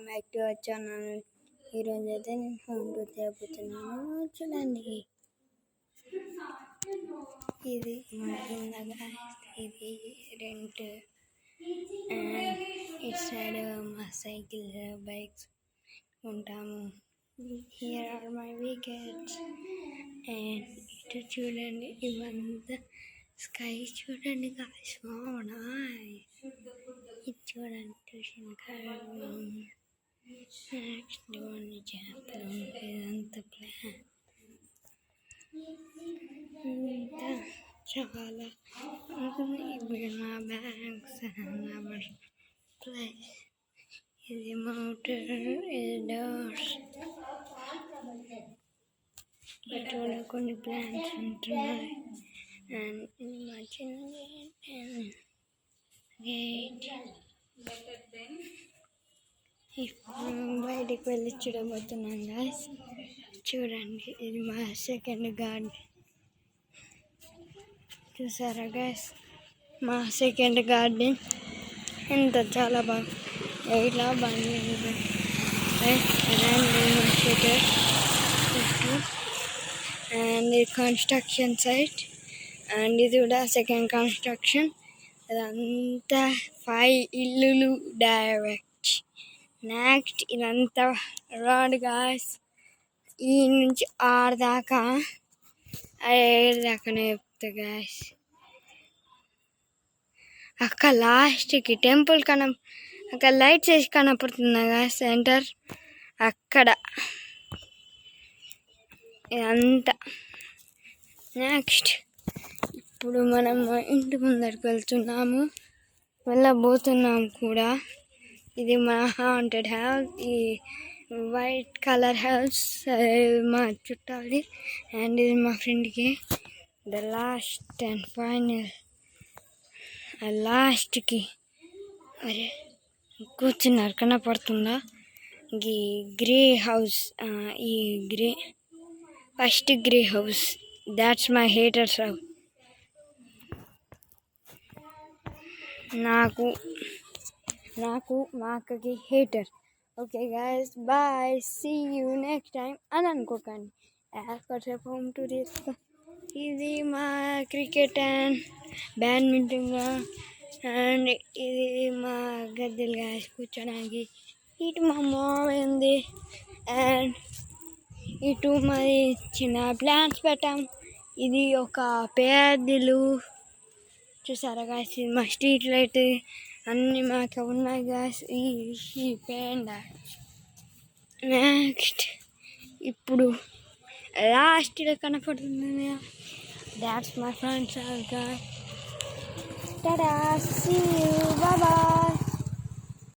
Back to our channel. ఈరోజు అయితే నేను హోమ్ టూర్ చేయబోతున్నాను. చూడండి, ఇది మా కింద, ఇది రెంట్ అండ్ ఇటు సైడ్ మా సైకిల్ బైక్స్ ఉంటాము. Here are my wickets and ఇటు చూడండి, ఇవంతా స్కై చూడండి గాయ్స్, వావ్ నైస్. ఇది చూడండి ట్యూషన్ కారు, నెక్స్ట్ ఇవన్నీ చేపలు, ఇదంతా ప్లాన్, ఇంత చాలా ఇప్పుడు మా బ్యాగ్స్ అవర్ ప్లేస్. ఇది మోటార్, ఇది డోర్స్, ఇటు కొన్ని ప్లాంట్స్ ఉంటున్నాయి అండ్ ఇది మా చిన్న గేట్. ఇప్పుడు బయటికి వెళ్ళి చూడబోతున్నాం గాయ్స్. చూడండి, ఇది మా సెకండ్ గార్డెన్. చూసారా గాయ్స్, మా సెకండ్ గార్డెన్ ఎంత చాలా బాగా ఇట్లా బండి అండ్ ఇది కన్స్ట్రక్షన్ సైట్ అండ్ ఇది కూడా సెకండ్ కన్స్ట్రక్షన్. ఇదంతా 5 ఇల్లులు డైరెక్ట్. నెక్స్ట్ ఇదంతా రోడ్ గాయ్స్, ఈ నుంచి 6 దాకా 7 దాకానే చెప్తా గాయ్స్. అక్కడ లాస్ట్కి టెంపుల్ అక్కడ లైట్స్ వేసి కనపడుతుంది గాయ్స్, సెంటర్ అక్కడ ఇదంతా. నెక్స్ట్ ఇప్పుడు మనం ఇంటి ముందరికి వెళ్ళబోతున్నాము కూడా. ఇది మా హాంటెడ్ హౌస్, ఈ వైట్ కలర్ హౌస్ మా చుట్టాలి అండ్ ఇది మా ఫ్రెండ్కి. ద లాస్ట్ అండ్ ఫైనల్ లాస్ట్కి అరే కూర్చున్నారు కనపడుతుందా, ఈ గ్రే హౌస్, ఈ grey first grey house, that's my haters house. నాకు మా అక్కకి hater. Okay guys, bye, see you next time అని అనుకోకండి. కాసేపు హోమ్ టూర్ చేస్తాం. ఇది మా క్రికెట్ అండ్ బ్యాడ్మింటన్ అండ్ ఇది మా గద్దెలు గాయస్ కూర్చోడానికి. ఇటు మా మామ్ ఉంది అండ్ ఇటు మరి చిన్న ప్లాంట్స్ పెట్టాం. ఇది ఒక పేదిలు చూసారా గాయస్, ఇది మా స్ట్రీట్ లైట్ అన్నీ మాకు ఉన్నాయి గాయస్. ఈ పేండ నెక్స్ట్ ఇప్పుడు లాస్ట్లో కనపడుతుంది. That's my friends. టాటా, సీ యూ, బాయ్ బాయ్.